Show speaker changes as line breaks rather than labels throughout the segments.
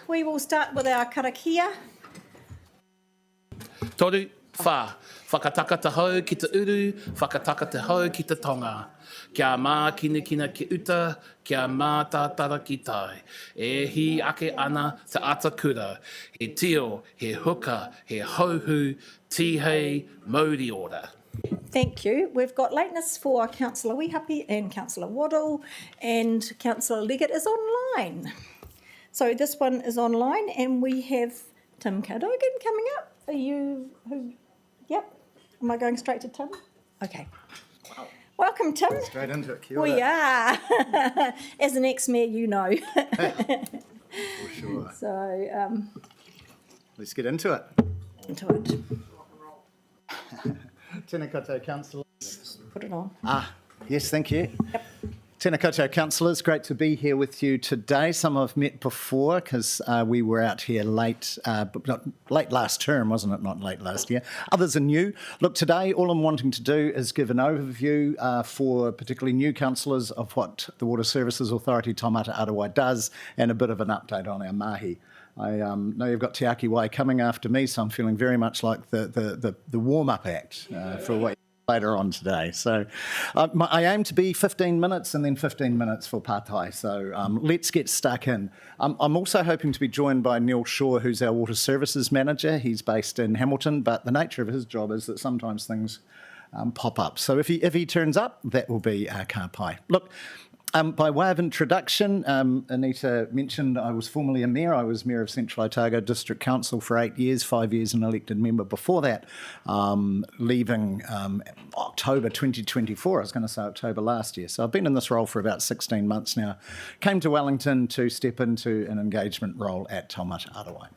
we will start with our karakia.
Toru, whā, whakataka te hau ki te uru, whakataka te hau ki te tonga. Kia mā kina ki uta, kia mā tātara ki tai. E hi ake ana te atakura. He tio, he huka, he hauhu, tihei, mauri ora.
Thank you. We've got lateness for Councillor Wihapi and Councillor Waddle, and Councillor Leggett is online. So this one is online, and we have Tim Cadogan coming up. Are you, yep. Am I going straight to Tim? Okay.
Wow.
Welcome, Tim.
Straight into it, kia ora.
We are. As an ex-mayor, you know.
For sure.
So,
let's get into it.
into it.
Tēnā koutou, councillors.
Put it on.
Yes, thank you.
Yep.
Tēnā koutou, councillors. Great to be here with you today. Some I've met before because we were out here late last term, wasn't it? Not late last year. Others are new. Look, today all I'm wanting to do is give an overview for particularly new councillors of what the Water Services Authority Taumata Arowai does, and a bit of an update on our mahi. I know you've got Te Aki Wai coming after me, so I'm feeling very much like the warm-up act for what later on today. So I aim to be 15 minutes and then 15 minutes for pātai. So let's get stuck in. I'm also hoping to be joined by Neil Shaw, who's our Water Services Manager. He's based in Hamilton, but the nature of his job is that sometimes things pop up. So if he turns up, that will be ka pai. Look, by way of introduction, Anita mentioned I was formerly a mayor. I was mayor of Central Otago District Council for 8 years, 5 years an elected member before that, leaving October 2024. I was going to say October last year. So I've been in this role for about 16 months now. Came to Wellington to step into an engagement role at Taumata Arowai.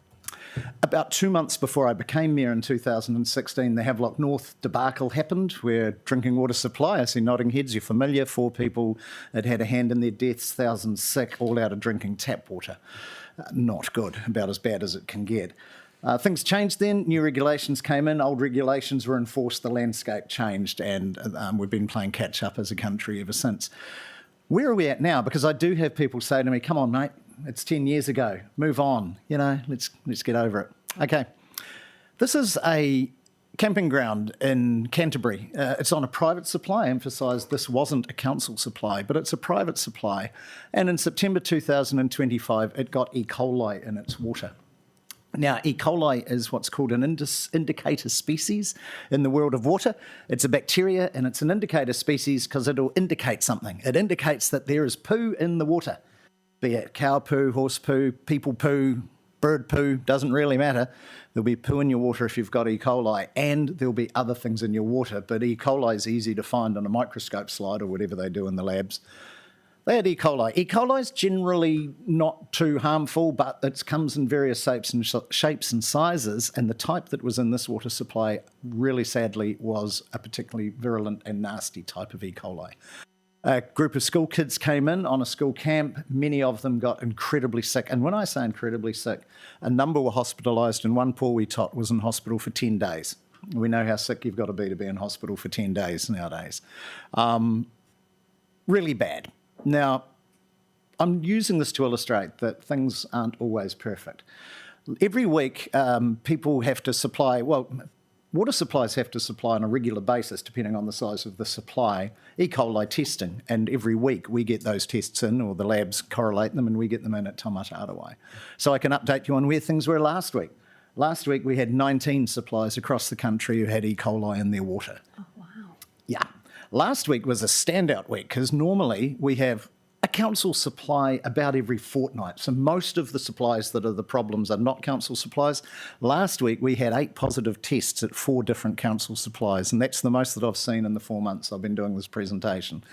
About 2 months before I became mayor in 2016, the Havelock North debacle happened, where drinking water supply, I see nodding heads, you're familiar, 4 people had had a hand in their deaths, thousands sick, all out of drinking tap water. Not good, about as bad as it can get. Things changed then, new regulations came in, old regulations were enforced, the landscape changed, and we've been playing catch up as a country ever since. Where are we at now? Because I do have people say to me, come on, mate, it's 10 years ago, move on, you know, let's get over it. Okay, this is a camping ground in Canterbury. It's on a private supply. I emphasise this wasn't a council supply, but it's a private supply. And in September 2025, it got E. coli in its water. Now, E. coli is what's called an indicator species in the world of water. It's a bacteria, and it's an indicator species because it'll indicate something. It indicates that there is poo in the water, be it cow poo, horse poo, people poo, bird poo, doesn't really matter. There'll be poo in your water if you've got E. coli, and there'll be other things in your water, but E. coli is easy to find on a microscope slide or whatever they do in the labs. They had E. coli. E. coli is generally not too harmful, but it comes in various shapes and sizes, and the type that was in this water supply really sadly was a particularly virulent and nasty type of E. coli. A group of school kids came in on a school camp. Many of them got incredibly sick. And when I say incredibly sick, a number were hospitalised, and one poor wee tot was in hospital for 10 days. We know how sick you've got to be in hospital for 10 days nowadays. Really bad. Now, I'm using this to illustrate that things aren't always perfect. Every week, people have to supply, well, water supplies have to supply on a regular basis, depending on the size of the supply, E. coli testing. And every week we get those tests in, or the labs correlate them, and we get them in at Taumata Arowai. So I can update you on where things were last week. Last week we had 19 suppliers across the country who had E. coli in their water.
Oh, wow.
Yeah. Last week was a standout week because normally we have a council supply about every fortnight. So most of the supplies that are the problems are not council supplies. Last week we had 8 positive tests at 4 different council supplies, and that's the most that I've seen in the 4 months I've been doing this presentation.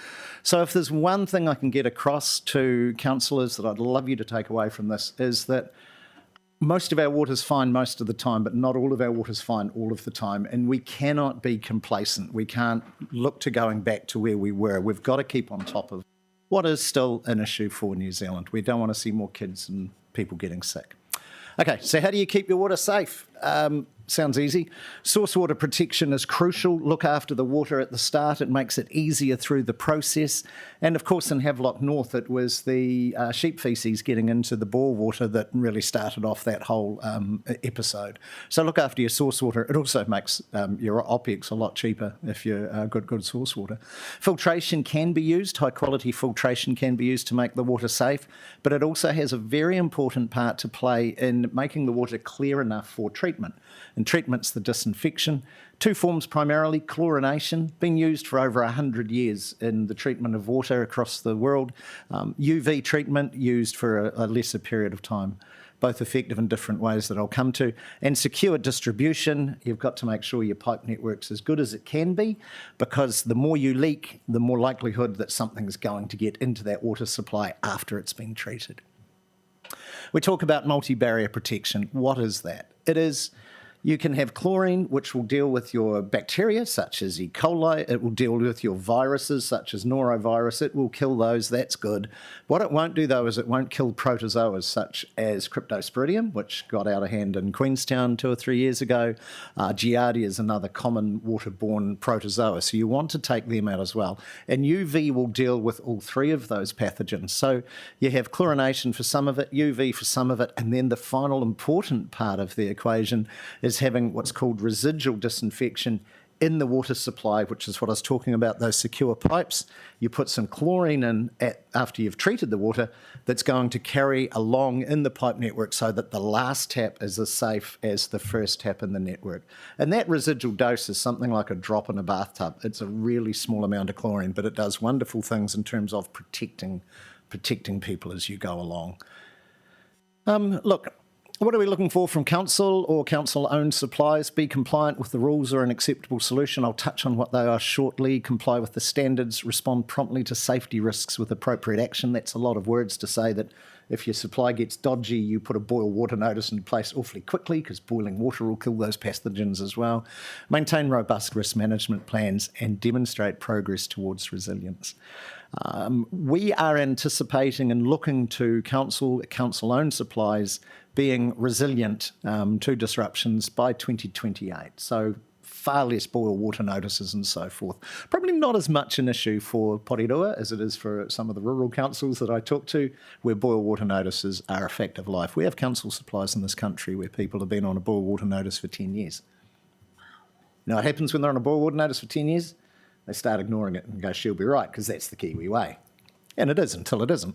So if there's one thing I can get across to councillors that I'd love you to take away from this, is that most of our water's fine most of the time, but not all of our water's fine all of the time, and we cannot be complacent. We can't look to going back to where we were. We've got to keep on top of what is still an issue for New Zealand. We don't want to see more kids and people getting sick. Okay, so how do you keep your water safe? sounds easy. Source water protection is crucial. Look after the water at the start. It makes it easier through the process. And of course, in Havelock North, it was the sheep faeces getting into the bore water that really started off that whole episode. So look after your source water. It also makes your OPEX a lot cheaper if you're good source water. Filtration can be used. High quality filtration can be used to make the water safe, but it also has a very important part to play in making the water clear enough for treatment. And treatment's the disinfection. Two forms primarily: chlorination, been used for over 100 years in the treatment of water across the world. UV treatment used for a lesser period of time, both effective in different ways that I'll come to. And secure distribution, you've got to make sure your pipe network's as good as it can be, because the more you leak, the more likelihood that something's going to get into that water supply after it's been treated. We talk about multi-barrier protection. What is that? It is, you can have chlorine, which will deal with your bacteria, such as E. coli. It will deal with your viruses, such as norovirus. It will kill those. That's good. What it won't do, though, is it won't kill protozoas, such as Cryptosporidium, which got out of hand in Queenstown 2 or 3 years ago. Giardia is another common waterborne protozoa, so you want to take them out as well. And UV will deal with all three of those pathogens. So you have chlorination for some of it, UV for some of it, and then the final important part of the equation is having what's called residual disinfection in the water supply, which is what I was talking about, those secure pipes. You put some chlorine in after you've treated the water that's going to carry along in the pipe network so that the last tap is as safe as the first tap in the network. And that residual dose is something like a drop in a bathtub. It's a really small amount of chlorine, but it does wonderful things in terms of protecting people as you go along. Look, what are we looking for from council or council-owned supplies? Be compliant with the rules or an acceptable solution. I'll touch on what they are shortly. Comply with the standards. Respond promptly to safety risks with appropriate action. That's a lot of words to say that if your supply gets dodgy, you put a boil water notice in place awfully quickly, because boiling water will kill those pathogens as well. Maintain robust risk management plans and demonstrate progress towards resilience. We are anticipating and looking to council-owned supplies being resilient to disruptions by 2028. So far less boil water notices and so forth. Probably not as much an issue for Porirua as it is for some of the rural councils that I talk to, where boil water notices are a fact of life. We have council supplies in this country where people have been on a boil water notice for 10 years. You know what happens when they're on a boil water notice for 10 years? They start ignoring it and go, she'll be right, because that's the Kiwi way. And it is until it isn't.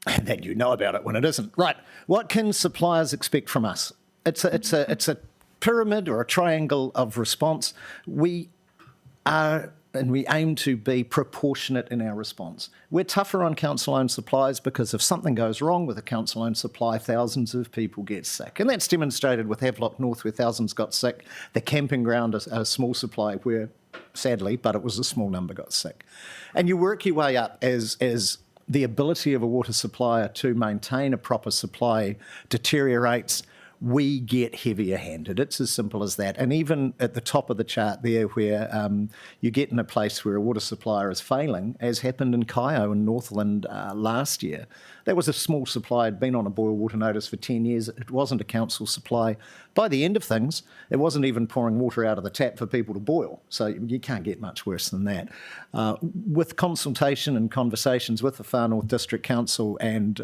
And then you know about it when it isn't. Right, what can suppliers expect from us? It's a pyramid or a triangle of response. We are, and we aim to be, proportionate in our response. We're tougher on council-owned supplies because if something goes wrong with a council-owned supply, thousands of people get sick. And that's demonstrated with Havelock North, where thousands got sick. The camping ground is a small supply where, sadly, but it was a small number, got sick. And you work your way up as the ability of a water supplier to maintain a proper supply deteriorates. We get heavier handed. It's as simple as that. And even at the top of the chart there, where you get in a place where a water supplier is failing, as happened in Kaio in Northland last year. That was a small supply, had been on a boil water notice for 10 years. It wasn't a council supply. By the end of things, it wasn't even pouring water out of the tap for people to boil. So you can't get much worse than that. With consultation and conversations with the Far North District Council and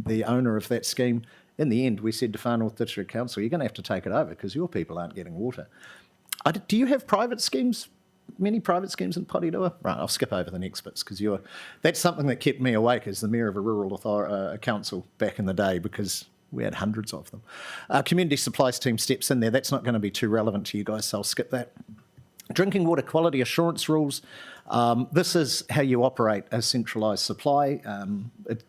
the owner of that scheme, in the end, we said to Far North District Council, you're going to have to take it over because your people aren't getting water. Do you have private schemes? Many private schemes in Porirua? Right, I'll skip over the next bits because that's something that kept me awake as the mayor of a rural council back in the day, because we had hundreds of them. Community supplies team steps in there. That's not going to be too relevant to you guys, so I'll skip that. Drinking water quality assurance rules. This is how you operate a centralised supply.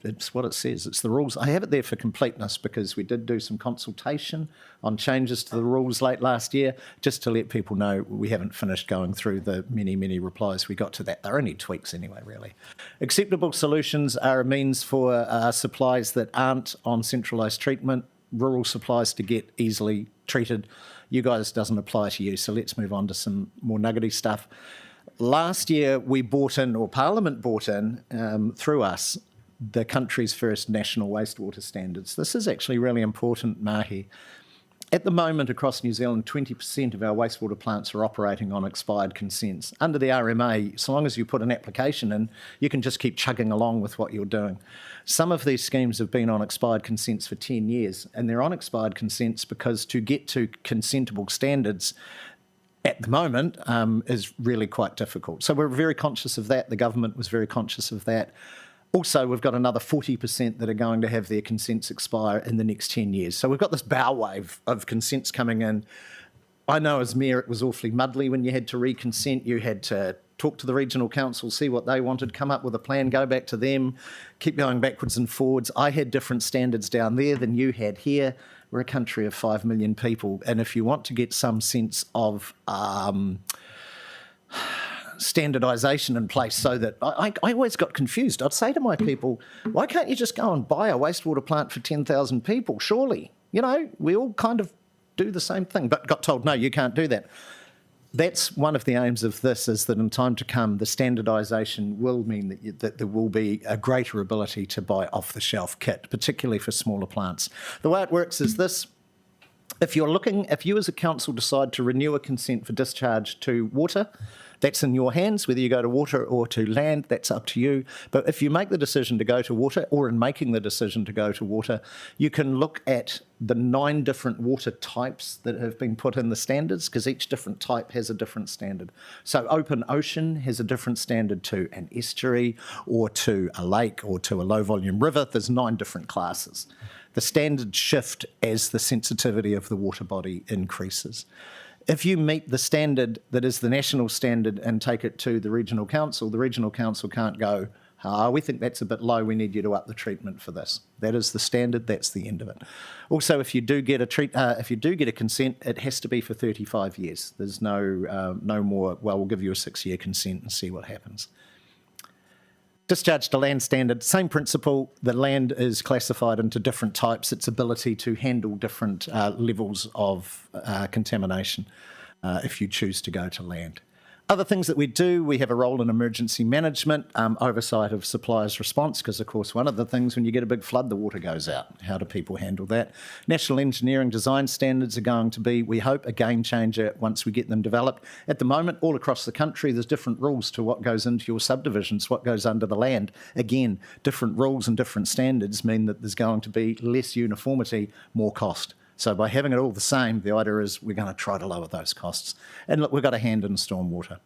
It's what it says. It's the rules. I have it there for completeness because we did do some consultation on changes to the rules late last year, just to let people know we haven't finished going through the many, many replies we got to that. They're only tweaks anyway, really. Acceptable solutions are a means for supplies that aren't on centralised treatment, rural supplies to get easily treated. You guys, doesn't apply to you, so let's move on to some more nuggety stuff. Last year, we bought in, or Parliament bought in, through us, the country's first national wastewater standards. This is actually really important, mahi. At the moment, across New Zealand, 20% of our wastewater plants are operating on expired consents. Under the RMA, so long as you put an application in, you can just keep chugging along with what you're doing. Some of these schemes have been on expired consents for 10 years, and they're on expired consents because to get to consentable standards at the moment is really quite difficult. So we're very conscious of that. The government was very conscious of that. Also, we've got another 40% that are going to have their consents expire in the next 10 years. So we've got this bow wave of consents coming in. I know as mayor it was awfully muddly when you had to reconsent. You had to talk to the regional council, see what they wanted, come up with a plan, go back to them, keep going backwards and forwards. I had different standards down there than you had here. We're a country of 5 million people, and if you want to get some sense of standardisation in place so that I always got confused. I'd say to my people, why can't you just go and buy a wastewater plant for 10,000 people? Surely, we all kind of do the same thing, but got told, no, you can't do that. That's one of the aims of this, is that in time to come, the standardisation will mean that there will be a greater ability to buy off-the-shelf kit, particularly for smaller plants. The way it works is this. If you as a council decide to renew a consent for discharge to water, that's in your hands. Whether you go to water or to land, that's up to you. But if you make the decision to go to water, or in making the decision to go to water, you can look at the 9 different water types that have been put in the standards, because each different type has a different standard. So open ocean has a different standard to an estuary or to a lake or to a low volume river. There's 9 different classes. The standards shift as the sensitivity of the water body increases. If you meet the standard that is the national standard and take it to the regional council can't go, we think that's a bit low, we need you to up the treatment for this. That is the standard, that's the end of it. Also, if you do get a consent, it has to be for 35 years. There's no more, we'll give you a 6-year consent and see what happens. Discharge to land standard, same principle. The land is classified into different types, its ability to handle different levels of contamination if you choose to go to land. Other things that we do, we have a role in emergency management, oversight of suppliers' response, because of course one of the things when you get a big flood, the water goes out. How do people handle that? National engineering design standards are going to be, we hope, a game changer once we get them developed. At the moment, all across the country, there's different rules to what goes into your subdivisions, what goes under the land. Again, different rules and different standards mean that there's going to be less uniformity, more cost. So by having it all the same, the idea is we're going to try to lower those costs. And look, we've got a hand in stormwater.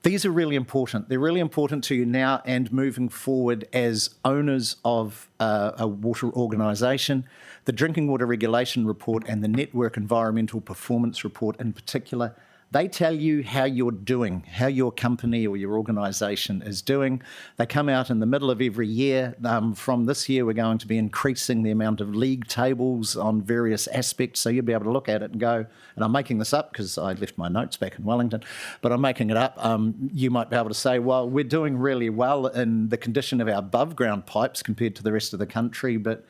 These are really important. They're really important to you now and moving forward as owners of a water organisation. The Drinking Water Regulation Report and the Network Environmental Performance Report in particular, they tell you how you're doing, how your company or your organisation is doing. They come out in the middle of every year. From this year, we're going to be increasing the amount of league tables on various aspects, so you'll be able to look at it and go, and I'm making this up because I left my notes back in Wellington, but I'm making it up. You might be able to say, well, we're doing really well in the condition of our above-ground pipes compared to the rest of the country, but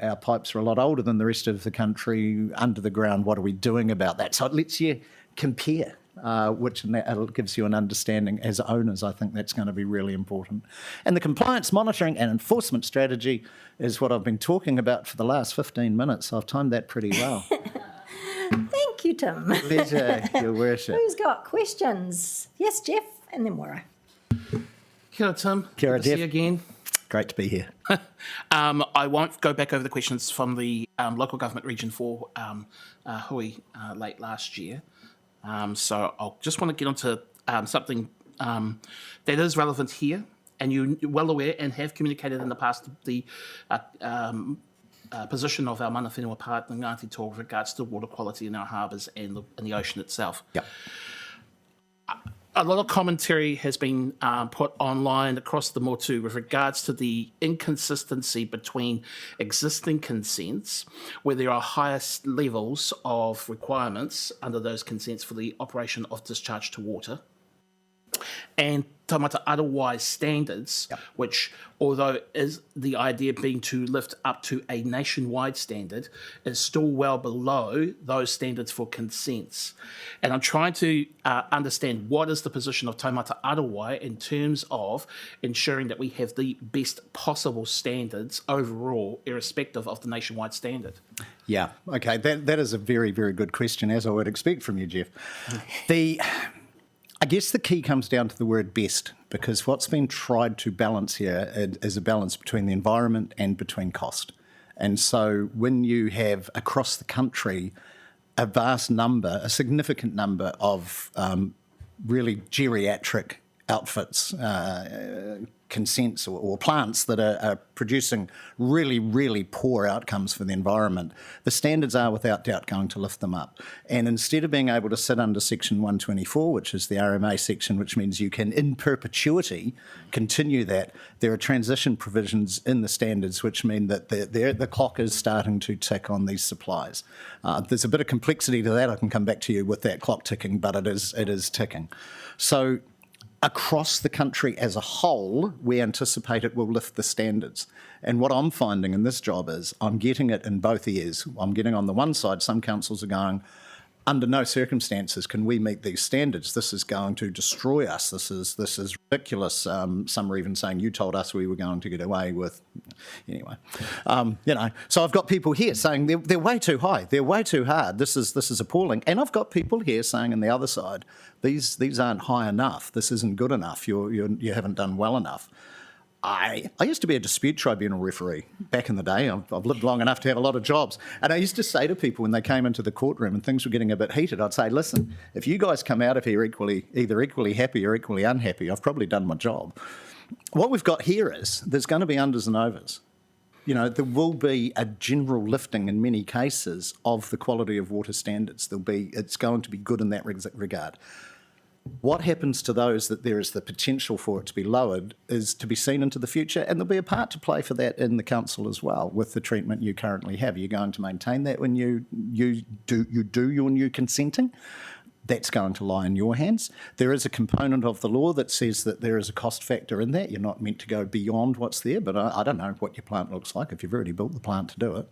our pipes are a lot older than the rest of the country under the ground. What are we doing about that? So it lets you compare, which gives you an understanding as owners. I think that's going to be really important. And the compliance monitoring and enforcement strategy is what I've been talking about for the last 15 minutes. I've timed that pretty well.
Thank you, Tim.
Pleasure, Your Worship.
Who's got questions? Yes, Jeff, and then Maura.
Kia ora, Tim.
Kia ora,
Good to
Jeff.
see you again.
Great to be here.
I won't go back over the questions from the local government region for Hui late last year. So I'll just want to get onto something that is relevant here, and you're well aware and have communicated in the past the position of our mana whenua partner Ngāti Toa with regards to water quality in our harbours and the ocean itself.
Yep.
A lot of commentary has been put online across the motu with regards to the inconsistency between existing consents, where there are highest levels of requirements under those consents for the operation of discharge to water, and Taumata Arowai standards, which, although is the idea being to lift up to a nationwide standard, is still well below those standards for consents. And I'm trying to understand what is the position of Taumata Arowai in terms of ensuring that we have the best possible standards overall, irrespective of the nationwide standard.
Yeah, okay, that is a very, very good question, as I would expect from you, Jeff. I guess the key comes down to the word best, because what's been tried to balance here is a balance between the environment and between cost. And so when you have across the country a vast number, a significant number of really geriatric outfits, consents or plants that are producing really, really poor outcomes for the environment, the standards are without doubt going to lift them up. And instead of being able to sit under Section 124, which is the RMA section, which means you can in perpetuity continue that, there are transition provisions in the standards which mean that the clock is starting to tick on these supplies. There's a bit of complexity to that. I can come back to you with that clock ticking, but it is ticking. So across the country as a whole, we anticipate it will lift the standards. And what I'm finding in this job is I'm getting it in both ears. I'm getting on the one side, some councils are going, under no circumstances can we meet these standards. This is going to destroy us. This is ridiculous. Some are even saying, you told us we were going to get away with... Anyway, so I've got people here saying they're way too high. They're way too hard. This is appalling. And I've got people here saying on the other side, these aren't high enough. This isn't good enough. You haven't done well enough. I used to be a dispute tribunal referee back in the day. I've lived long enough to have a lot of jobs. And I used to say to people when they came into the courtroom and things were getting a bit heated, I'd say, listen, if you guys come out of here either equally happy or equally unhappy, I've probably done my job. What we've got here is there's going to be unders and overs. There will be a general lifting in many cases of the quality of water standards. It's going to be good in that regard. What happens to those that there is the potential for it to be lowered is to be seen into the future, and there'll be a part to play for that in the council as well with the treatment you currently have. You're going to maintain that when you do your new consenting. That's going to lie in your hands. There is a component of the law that says that there is a cost factor in that. You're not meant to go beyond what's there, but I don't know what your plant looks like if you've already built the plant to do it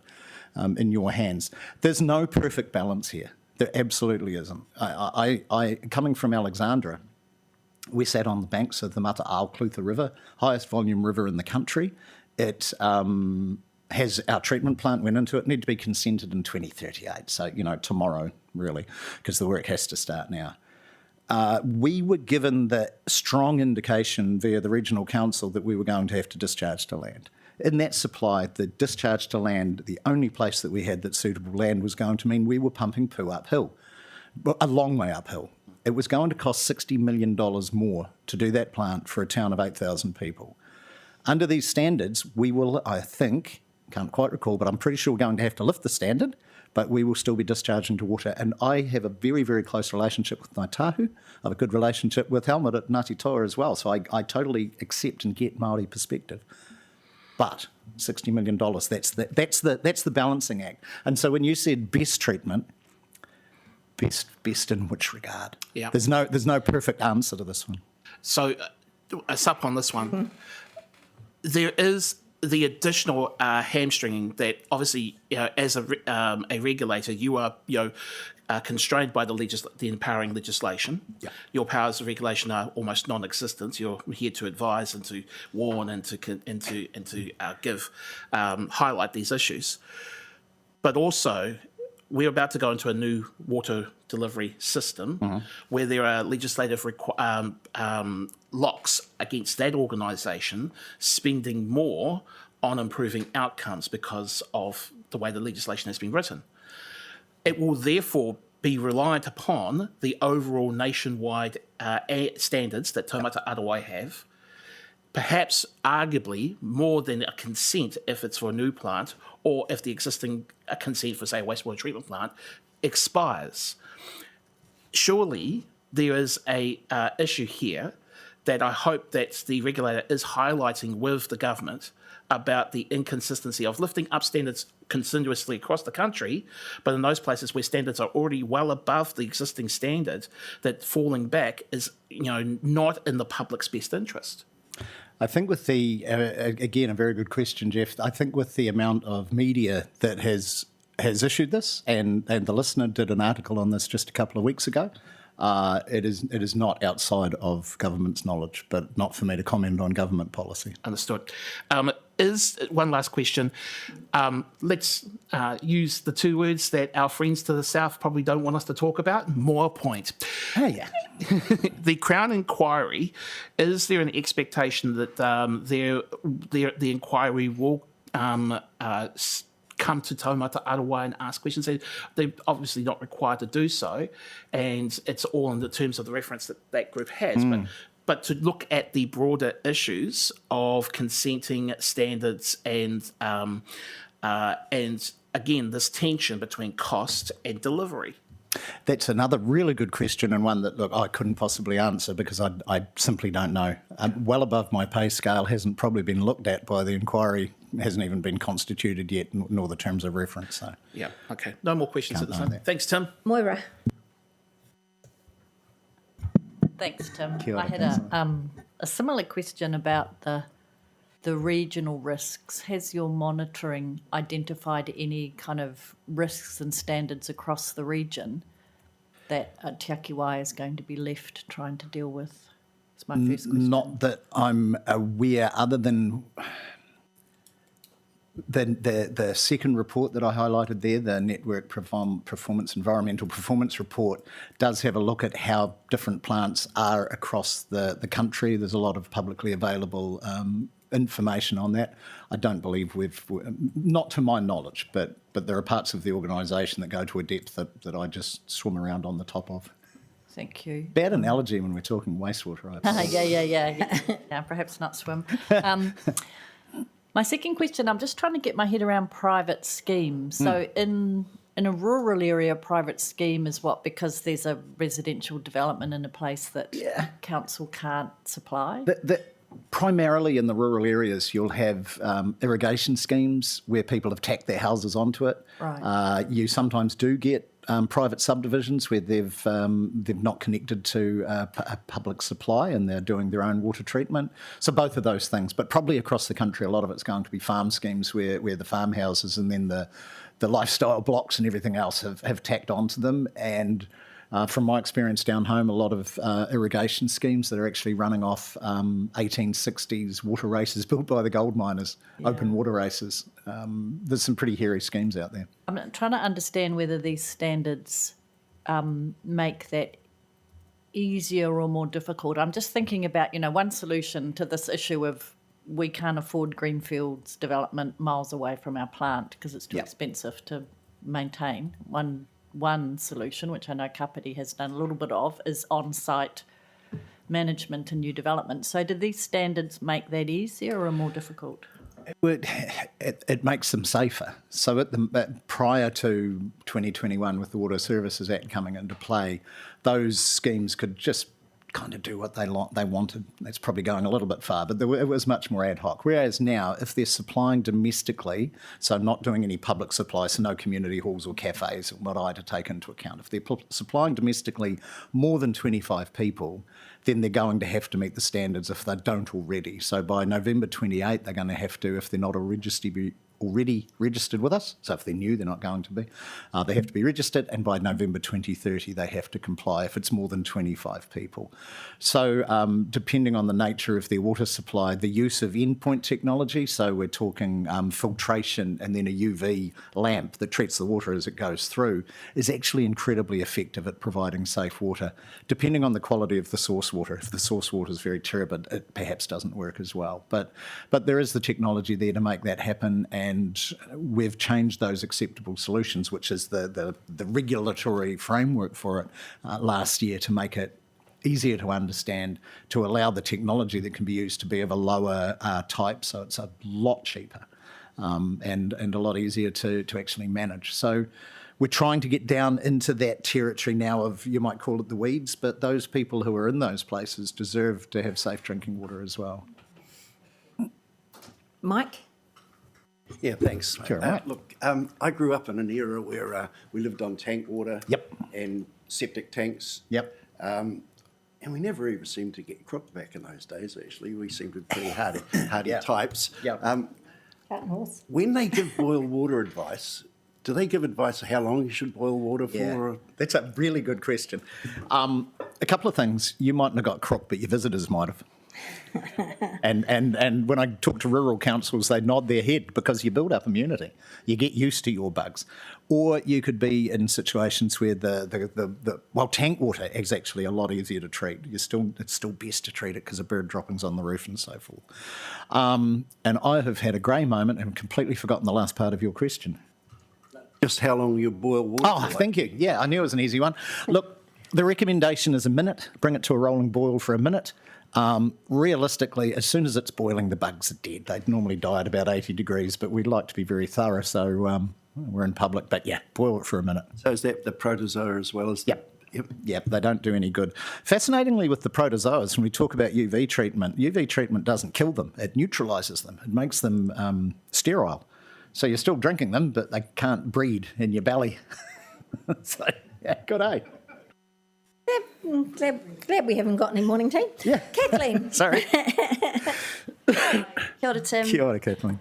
in your hands. There's no perfect balance here. There absolutely isn't. I coming from Alexandra, we sat on the banks of the Mata Aokluta River, highest volume river in the country. It has our treatment plant went into it, need to be consented in 2038. So, tomorrow, really, because the work has to start now. We were given the strong indication via the regional council that we were going to have to discharge to land. In that supply, the discharge to land, the only place that we had that's suitable land was going to mean we were pumping poo uphill, a long way uphill. It was going to cost $60 million more to do that plant for a town of 8,000 people. Under these standards, we will, I think, can't quite recall, but I'm pretty sure we're going to have to lift the standard, but we will still be discharging to water. And I have a very, very close relationship with Ngāi Tahu. I have a good relationship with Helmut at Ngāti Toa as well, so I totally accept and get Māori perspective. But $60 million, that's the balancing act. And so when you said best treatment, best in which regard?
Yeah.
There's no perfect answer to this one.
So, a sup on this one. There is the additional hamstringing that obviously, as a regulator, you are constrained by the empowering legislation. Yeah. Your powers of regulation are almost non-existent. You're here to advise and to warn and to highlight these issues. But also, we're about to go into a new water delivery system where there are legislative locks against that organisation spending more on improving outcomes because of the way the legislation has been written. It will therefore be reliant upon the overall nationwide standards that Taumata Arowai have, perhaps arguably more than a consent if it's for a new plant or if the existing consent for, say, a wastewater treatment plant expires. Surely there is a issue here that I hope that the regulator is highlighting with the government about the inconsistency of lifting up standards continuously across the country, but in those places where standards are already well above the existing standard, that falling back is, not in the public's best interest.
I think with the, again, a very good question, Jeff. I think with the amount of media that has issued this, and the Listener did an article on this just a couple of weeks ago, it is not outside of government's knowledge, but not for me to comment on government policy.
Understood. Is one last question. Let's use the two words that our friends to the south probably don't want us to talk about. More point.
Oh, yeah.
The Crown inquiry. Is there an expectation that the inquiry will come to Taumata Arowai and ask questions? They're obviously not required to do so, and it's all in the terms of the reference that that group has. But to look at the broader issues of consenting standards and again, this tension between cost and delivery.
That's another really good question, and one that, look, I couldn't possibly answer because I simply don't know. Well above my pay scale, hasn't probably been looked at by the inquiry, hasn't even been constituted yet, nor the terms of reference. So.
Yeah, okay. No more questions
Can't
at this
know
time.
that.
Thanks, Tim.
Moira.
Thanks, Tim.
Kia ora,
I had a similar question about the regional risks. Has your monitoring identified any kind of risks and standards across the region that Te Aki Wai is going to be left trying to deal with? That's my first question.
Not that I'm aware, other than the second report that I highlighted there, the Network Environmental Performance Report, does have a look at how different plants are across the country. There's a lot of publicly available information on that. I don't believe not to my knowledge, but there are parts of the organisation that go to a depth that I just swim around on the top of.
Thank you.
Bad analogy when we're talking wastewater.
Yeah, perhaps not swim. My second question, I'm just trying to get my head around private schemes. So in a rural area, private scheme is what? Because there's a residential development in a place that council can't supply?
Primarily in the rural areas, you'll have irrigation schemes where people have tacked their houses onto it.
Right.
You sometimes do get private subdivisions where they've not connected to a public supply and they're doing their own water treatment. So both of those things, but probably across the country, a lot of it's going to be farm schemes where the farmhouses and then the lifestyle blocks and everything else have tacked onto them. And from my experience down home, a lot of irrigation schemes that are actually running off 1860s water races built by the gold miners, open water races. There's some pretty hairy schemes out there.
I'm trying to understand whether these standards make that easier or more difficult. I'm just thinking about, one solution to this issue of we can't afford greenfields development miles away from our plant because it's too expensive to maintain. One solution, which I know Kapiti has done a little bit of, is on-site management and new development. So do these standards make that easier or more difficult?
It makes them safer. So prior to 2021, with the Water Services Act coming into play, those schemes could just kind of do what they wanted. That's probably going a little bit far, but it was much more ad hoc. Whereas now, if they're supplying domestically, so not doing any public supply, so no community halls or cafes, what I had to take into account, if they're supplying domestically more than 25 people, then they're going to have to meet the standards if they don't already. So by November 28, they're going to have to, if they're not already registered with us, so if they're new, they're not going to be, they have to be registered, and by November 2030, they have to comply if it's more than 25 people. So depending on the nature of their water supply, the use of endpoint technology, so we're talking filtration and then a UV lamp that treats the water as it goes through, is actually incredibly effective at providing safe water, depending on the quality of the source water. If the source water is very turbid, it perhaps doesn't work as well. But there is the technology there to make that happen, and we've changed those acceptable solutions, which is the regulatory framework for it last year, to make it easier to understand, to allow the technology that can be used to be of a lower type, so it's a lot cheaper and a lot easier to actually manage. So we're trying to get down into that territory now of, you might call it the weeds, but those people who are in those places deserve to have safe drinking water as well.
Mike?
Yeah, thanks.
Sure, right.
Look, I grew up in an era where we lived on tank water.
Yep.
And septic tanks.
Yep.
And we never even seemed to get crooked back in those days, actually. We seemed to be pretty hardy
Yeah.
types.
Yep.
Cat and horse.
When they give boiled water advice, do they give advice on how long you should boil water for?
Yeah, that's a really good question. A couple of things. You mightn't have got crook, but your visitors might have. and when I talk to rural councils, they nod their head because you build up immunity. You get used to your bugs. Or you could be in situations where well, tank water is actually a lot easier to treat. It's still best to treat it because of bird droppings on the roof and so forth. And I have had a grey moment and completely forgotten the last part of your question.
Just how long you boil water
Oh,
for?
thank you. Yeah, I knew it was an easy one. Look, the recommendation is a minute. Bring it to a rolling boil for a minute. Realistically, as soon as it's boiling, the bugs are dead. They normally die at about 80 degrees, but we'd like to be very thorough, so we're in public. But yeah, boil it for a minute.
So is that the protozoa as well as the...
Yep. Yep, they don't do any good. Fascinatingly, with the protozoas, when we talk about UV treatment doesn't kill them. It neutralises them. It makes them sterile. So you're still drinking them, but they can't breed in your belly. So, yeah, good, eh?
Glad we haven't got any morning tea.
Yeah.
Kathleen.
Sorry.
Kia ora, Tim.
Kia ora, Kathleen.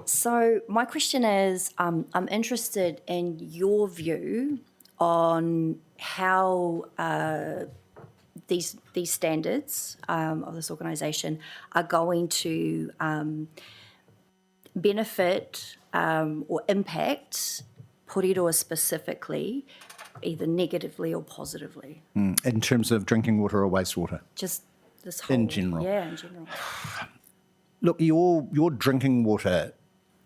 So my question is, I'm interested in your view on how these standards of this organisation are going to benefit or impact Porirua specifically, either negatively or positively.
In terms of drinking water or wastewater?
Just this whole...
In general.
Yeah, in general.
Look, your drinking water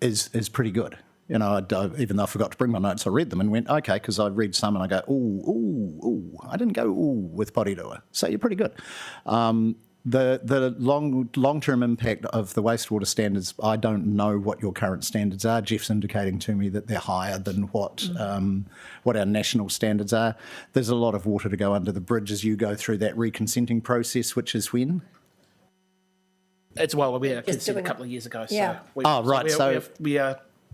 is pretty good. You know, even though I forgot to bring my notes, I read them and went, okay, because I read some and I go, ooh. I didn't go, ooh, with Porirua. So you're pretty good. The long-term impact of the wastewater standards, I don't know what your current standards are. Jeff's indicating to me that they're higher than what our national standards are. There's a lot of water to go under the bridge as you go through that reconsenting process, which is when?
It's we are considered
doing
a couple of years ago.
Yeah.
So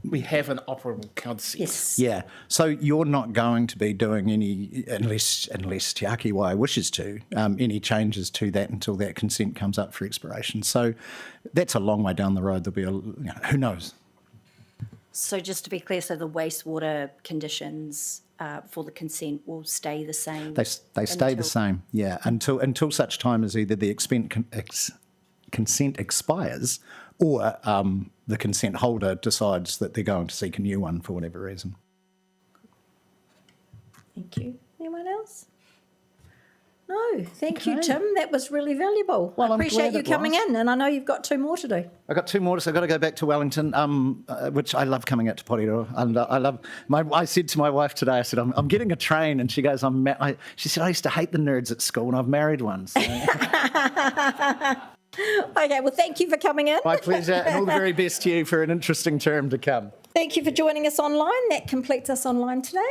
we have an operable consent.
Yes.
Yeah. So you're not going to be doing any, unless Te Aki Wai wishes to, any changes to that until that consent comes up for expiration. So that's a long way down the road. There'll be who knows?
So just to be clear, so the wastewater conditions for the consent will stay the same?
They stay the same, yeah, until such time as either the consent expires or the consent holder decides that they're going to seek a new one for whatever reason.
Thank you. Anyone else? No, thank you, Tim. That was really valuable.
Well,
I
I'm
appreciate
glad
you
it
coming
was.
in, and I know you've got 2 more to do.
I've got 2 more, so I've got to go back to Wellington, which I love coming out to Porirua. And I said to my wife today, I said, I'm getting a train, and she goes, she said, I used to hate the nerds at school, and I've married one. So.
Okay, well, thank you for coming in.
My pleasure, and all the very best to you for an interesting term to come.
Thank you for joining us online. That completes us online today.